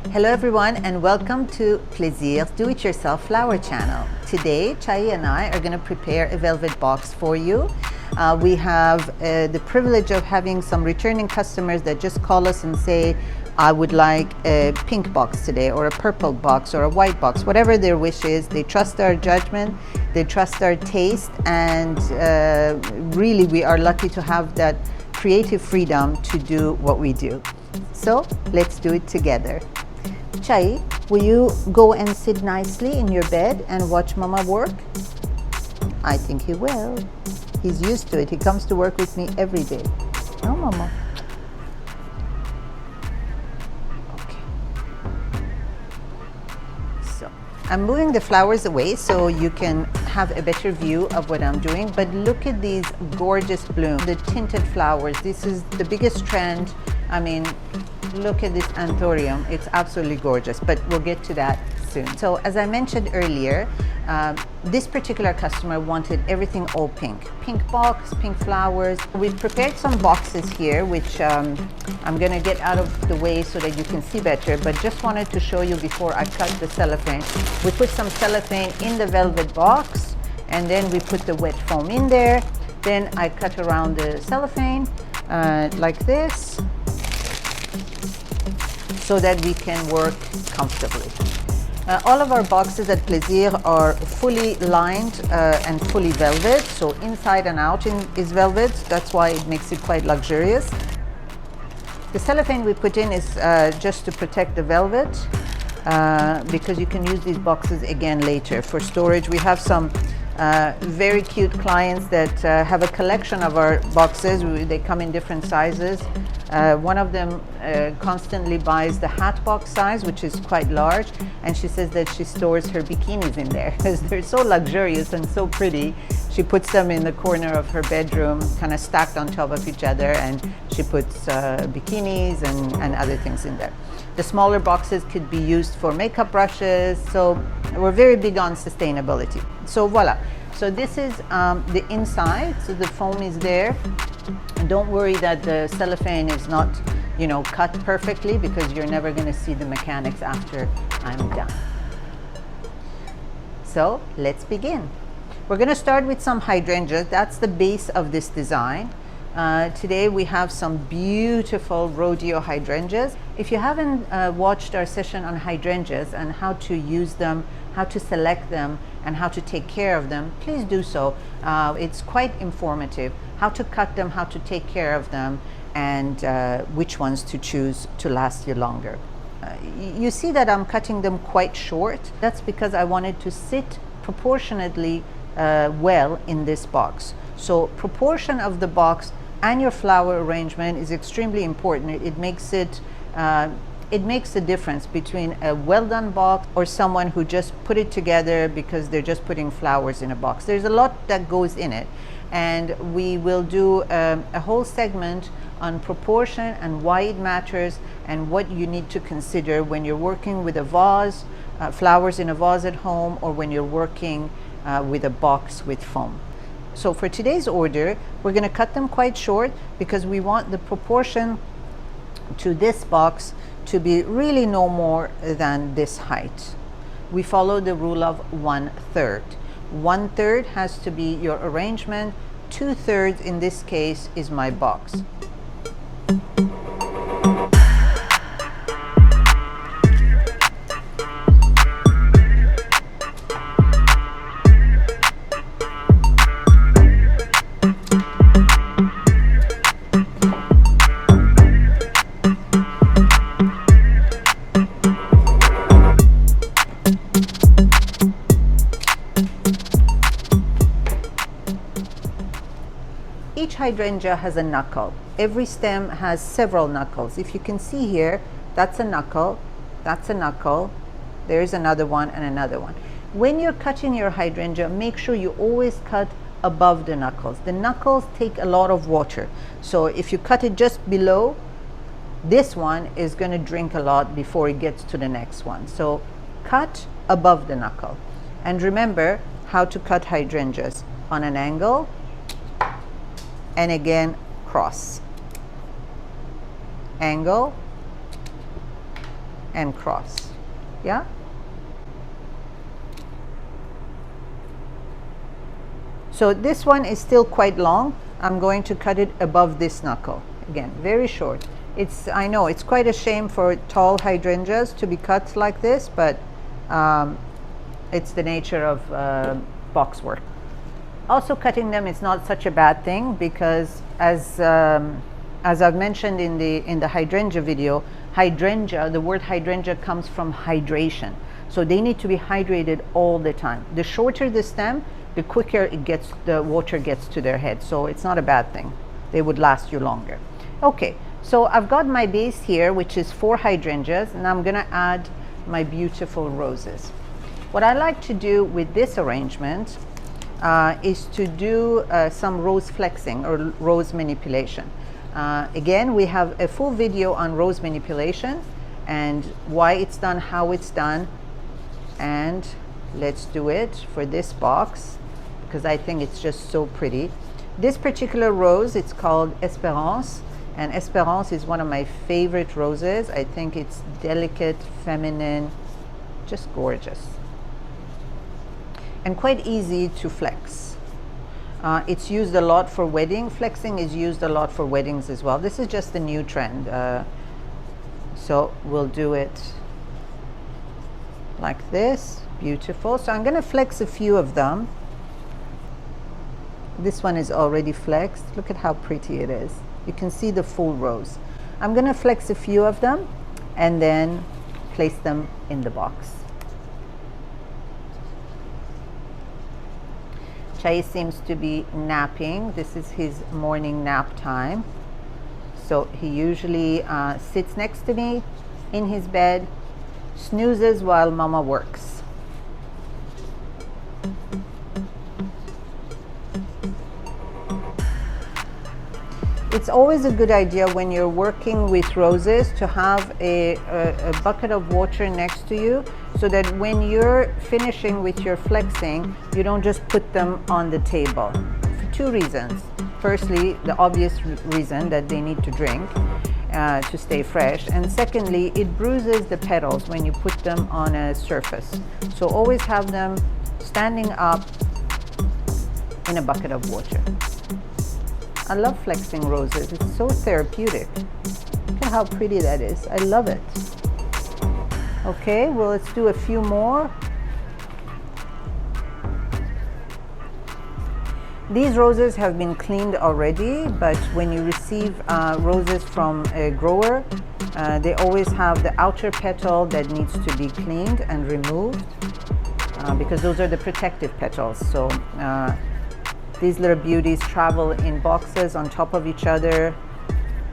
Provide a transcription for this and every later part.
Hello everyone and welcome to Plaisir's Do-It-Yourself Flower channel. Today, Chai and I are going to prepare a velvet box for you. We have the privilege of having some returning customers that just call us and say, I would like a pink box today, or a purple box, or a white box, whatever their wish is. They trust our judgment, they trust our taste, and really we are lucky to have that creative freedom to do what we do. So let's do it together. Chai, will you go and sit nicely in your bed and watch Mama work? I think he will. He's used to it. He comes to work with me every day. No, Mama. Okay. So I'm moving the flowers away so you can have a better view of what I'm doing. But look at these gorgeous blooms, the tinted flowers. This is the biggest trend. I mean, look at this anthurium. It's absolutely gorgeous, but we'll get to that soon. So as I mentioned earlier, this particular customer wanted everything all pink. Pink box, pink flowers. We've prepared some boxes here, which I'm gonna get out of the way so that you can see better, but just wanted to show you before I cut the cellophane. We put some cellophane in the velvet box, and then we put the wet foam in there. Then I cut around the cellophane like this, so that we can work comfortably. All of our boxes at Plaisir are fully lined and fully velvet, so inside and out is velvet. That's why it makes it quite luxurious. The cellophane we put in is just to protect the velvet, because you can use these boxes again later for storage. We have some very cute clients that have a collection of our boxes. They come in different sizes. One of them constantly buys the hat box size, which is quite large, and she says that she stores her bikinis in there because they're so luxurious and so pretty. She puts them in the corner of her bedroom, kind of stacked on top of each other, and she puts bikinis and other things in there. The smaller boxes could be used for makeup brushes, so we're very big on sustainability. So voila. So this is the inside, so the foam is there. And don't worry that the cellophane is not, cut perfectly, because you're never going to see the mechanics after I'm done. So let's begin. We're going to start with some hydrangeas. That's the base of this design. Today we have some beautiful rodeo hydrangeas. If you haven't watched our session on hydrangeas and how to use them, how to select them, and how to take care of them, please do so. It's quite informative. How to cut them, how to take care of them, and which ones to choose to last you longer. You see that I'm cutting them quite short. That's because I wanted to sit proportionately well in this box. So proportion of the box and your flower arrangement is extremely important. It makes a difference between a well-done box or someone who just put it together because they're just putting flowers in a box. There's a lot that goes in it, and we will do a whole segment on proportion and why it matters and what you need to consider when you're working with a vase, flowers in a vase at home, or when you're working with a box with foam. So for today's order, we're going to cut them quite short because we want the proportion to this box to be really no more than this height. We follow the rule of 1/3. 1/3 has to be your arrangement. 2/3 in this case is my box. Each hydrangea has a knuckle. Every stem has several knuckles. If you can see here, that's a knuckle, that's a knuckle, there's another one and another one. When you're cutting your hydrangea, make sure you always cut above the knuckles. The knuckles take a lot of water. So if you cut it just below, this one is going to drink a lot before it gets to the next one. So cut above the knuckle. And remember how to cut hydrangeas: on an angle, and again cross, angle, and cross. Yeah. So this one is still quite long. I'm going to cut it above this knuckle. Again, very short. I know it's quite a shame for tall hydrangeas to be cut like this, but it's the nature of box work. Also, cutting them is not such a bad thing, because as I've mentioned in the hydrangea video, hydrangea, the word hydrangea comes from hydration. So they need to be hydrated all the time. The shorter the stem, the quicker the water gets to their head. So it's not a bad thing. They would last you longer. Okay, so I've got my base here, which is 4 hydrangeas, and I'm gonna add my beautiful roses. What I like to do with this arrangement is to do some rose flexing or rose manipulation. Again, we have a full video on rose manipulation and why it's done, how it's done, and let's do it for this box because I think it's just so pretty. This particular rose, it's called Espérance, and Espérance is one of my favorite roses. I think it's delicate, feminine, just gorgeous, and quite easy to flex. It's used a lot for wedding. Flexing is used a lot for weddings as well. This is just a new trend. So we'll do it like this. Beautiful. So I'm going to flex a few of them. This one is already flexed. Look at how pretty it is. You can see the full rose. I'm going to flex a few of them and then place them in the box. Chai seems to be napping. This is his morning nap time. So he usually sits next to me in his bed, snoozes while Mama works. It's always a good idea when you're working with roses to have a bucket of water next to you, so that when you're finishing with your flexing, you don't just put them on the table. For 2 reasons. Firstly, the obvious reason that they need to drink to stay fresh, and secondly, it bruises the petals when you put them on a surface. So always have them standing up in a bucket of water. I love flexing roses. It's so therapeutic. Look at how pretty that is. I love it. Okay, well, let's do a few more. These roses have been cleaned already, but when you receive roses from a grower, they always have the outer petal that needs to be cleaned and removed because those are the protective petals. So these little beauties travel in boxes on top of each other,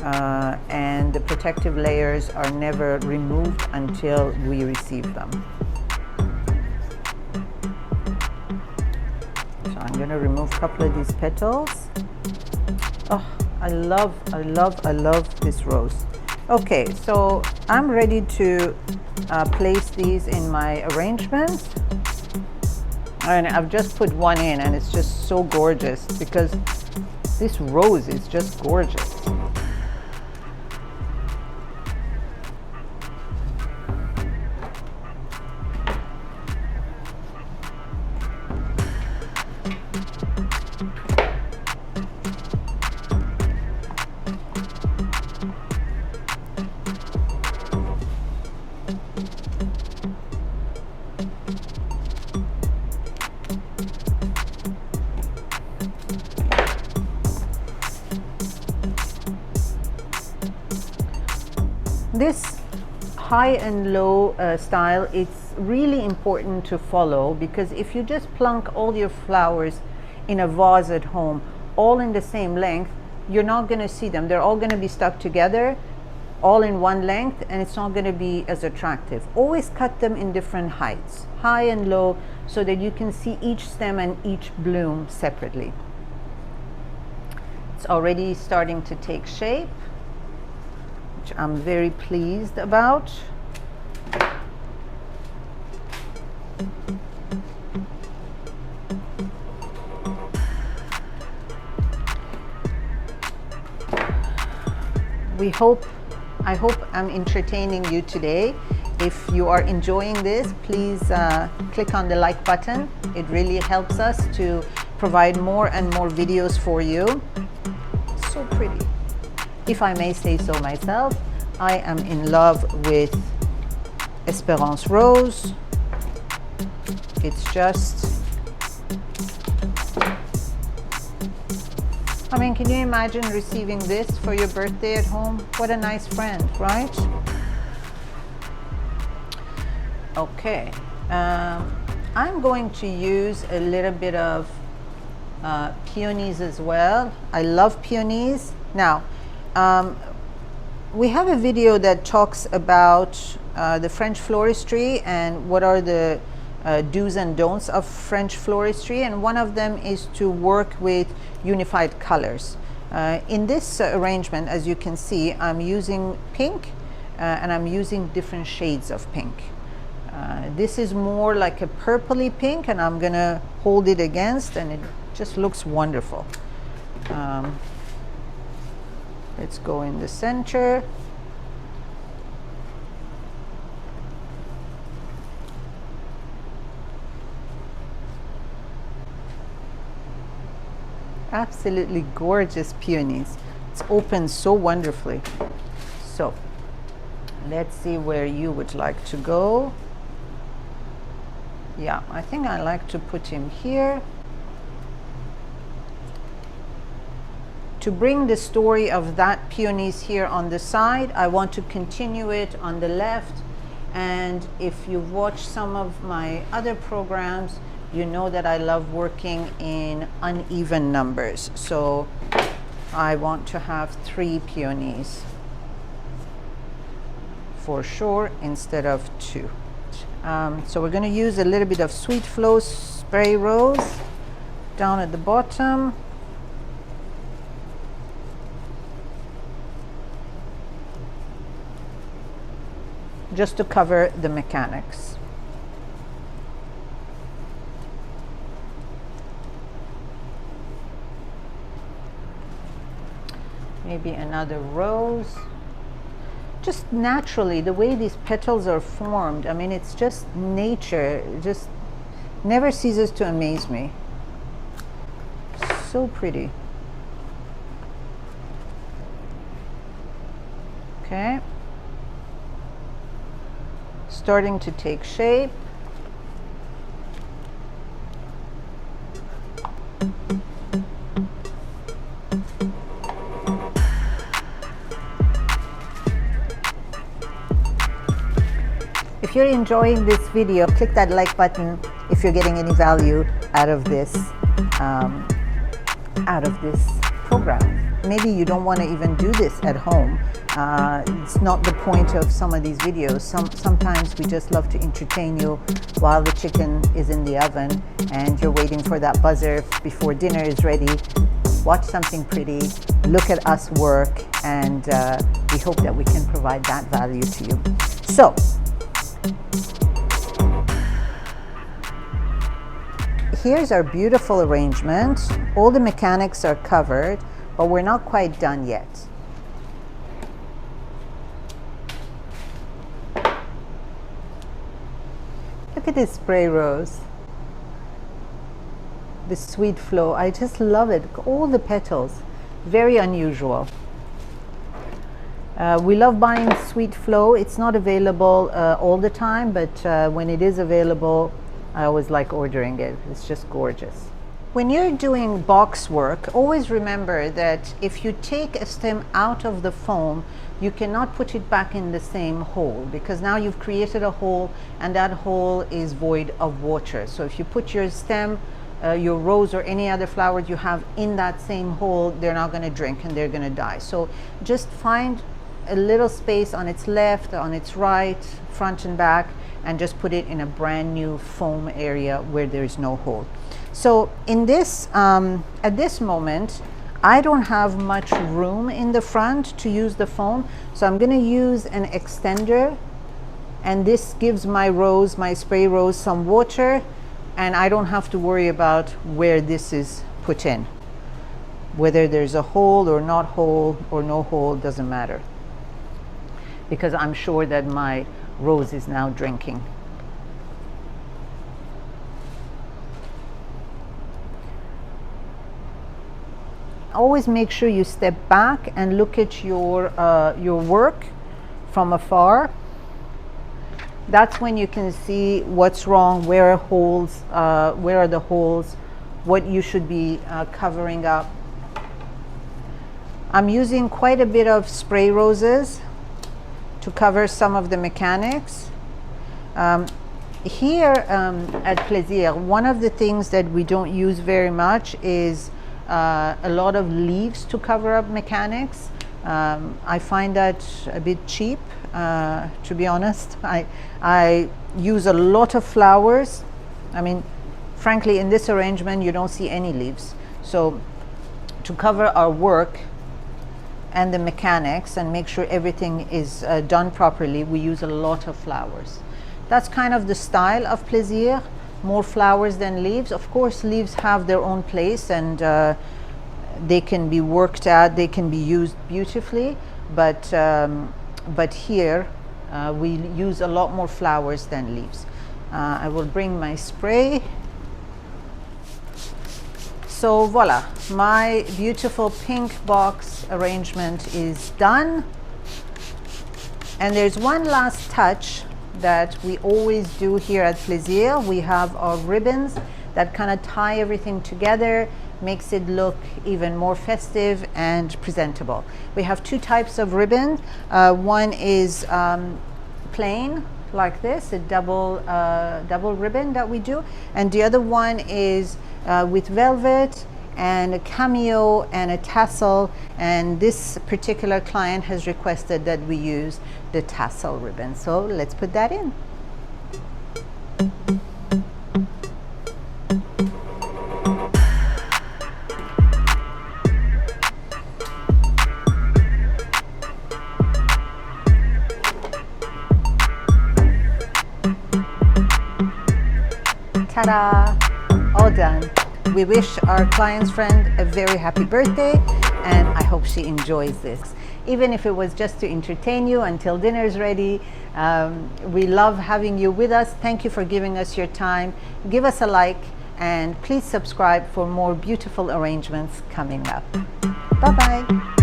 and the protective layers are never removed until we receive them. So I'm going to remove a couple of these petals. Oh, I love this rose. Okay, so I'm ready to place these in my arrangement. And I've just put one in, and it's just so gorgeous because this rose is just gorgeous. This high and low style, it's really important to follow, because if you just plunk all your flowers in a vase at home, all in the same length, you're not going to see them. They're all going to be stuck together, all in one length, and it's not going to be as attractive. Always cut them in different heights, high and low, so that you can see each stem and each bloom separately. It's already starting to take shape, which I'm very pleased about. I hope I'm entertaining you today, If you are enjoying this, please click on the like button. It really helps us to provide more and more videos for you. So pretty. If I may say so myself, I am in love with Espérance Rose. It's just, I mean, can you imagine receiving this for your birthday at home? What a nice friend, right? Okay, I'm going to use a little bit of peonies as well. I love peonies. Now, we have a video that talks about the French floristry and what are the do's and don'ts of French floristry, and one of them is to work with unified colors. In this arrangement, as you can see, I'm using pink and I'm using different shades of pink. This is more like a purpley pink, and I'm gonna hold it against, and it just looks wonderful. Let's go in the center. Absolutely gorgeous peonies. It's opened so wonderfully. So let's see where you would like to go. Yeah, I think I like to put him here. To bring the story of that peonies here on the side, I want to continue it on the left. And if you've watched some of my other programs, you know that I love working in uneven numbers. So I want to have 3 peonies for sure instead of 2. So we're going to use a little bit of Sweet Flow Spray Rose down at the bottom. Just to cover the mechanics. Maybe another rose. Just naturally, the way these petals are formed, I mean, it's just nature. It just never ceases to amaze me. So pretty. Okay. Starting to take shape. If you're enjoying this video, click that like button if you're getting any value out of this program. Maybe you don't want to even do this at home. It's not the point of some of these videos. Sometimes we just love to entertain you while the chicken is in the oven and you're waiting for that buzzer before dinner is ready. Watch something pretty, look at us work, and we hope that we can provide that value to you. So, here's our beautiful arrangement. All the mechanics are covered, but we're not quite done yet. Look at this spray rose. The Sweet Flow, I just love it. All the petals, very unusual. We love buying Sweet Flow. It's not available all the time, but when it is available, I always like ordering it. It's just gorgeous. When you're doing box work, always remember that if you take a stem out of the foam, you cannot put it back in the same hole, because now you've created a hole and that hole is void of water. So if you put your stem, your rose or any other flowers you have in that same hole, they're not going to drink and they're going to die. So just find a little space on its left, on its right, front and back, and just put it in a brand new foam area where there is no hole. So in this, at this moment, I don't have much room in the front to use the foam, so I'm going to use an extender, and this gives my rose, my spray rose, some water, and I don't have to worry about where this is put in. Whether there's a hole or not hole or no hole, doesn't matter, because I'm sure that my rose is now drinking. Always make sure you step back and look at your work from afar. That's when you can see what's wrong, where are holes, where are the holes, what you should be covering up. I'm using quite a bit of spray roses to cover some of the mechanics. Here at Plaisir, one of the things that we don't use very much is a lot of leaves to cover up mechanics. I find that a bit cheap, to be honest. I use a lot of flowers. I mean, frankly, in this arrangement, you don't see any leaves. So to cover our work and the mechanics and make sure everything is done properly, we use a lot of flowers. That's kind of the style of Plaisir, more flowers than leaves. Of course, leaves have their own place, and they can be worked at, they can be used beautifully, but here we use a lot more flowers than leaves. I will bring my spray. So voila, my beautiful pink box arrangement is done. And there's one last touch that we always do here at Plaisir. We have our ribbons that kind of tie everything together, makes it look even more festive and presentable. We have two types of ribbon. One is plain, like this, a double ribbon that we do, and the other one is with velvet and a cameo and a tassel, and this particular client has requested that we use the tassel ribbon. So let's put that in. Ta-da! All done. We wish our client's friend a very happy birthday, and I hope she enjoys this. Even if it was just to entertain you until dinner is ready, we love having you with us. Thank you for giving us your time. Give us a like, and please subscribe for more beautiful arrangements coming up. Bye-bye.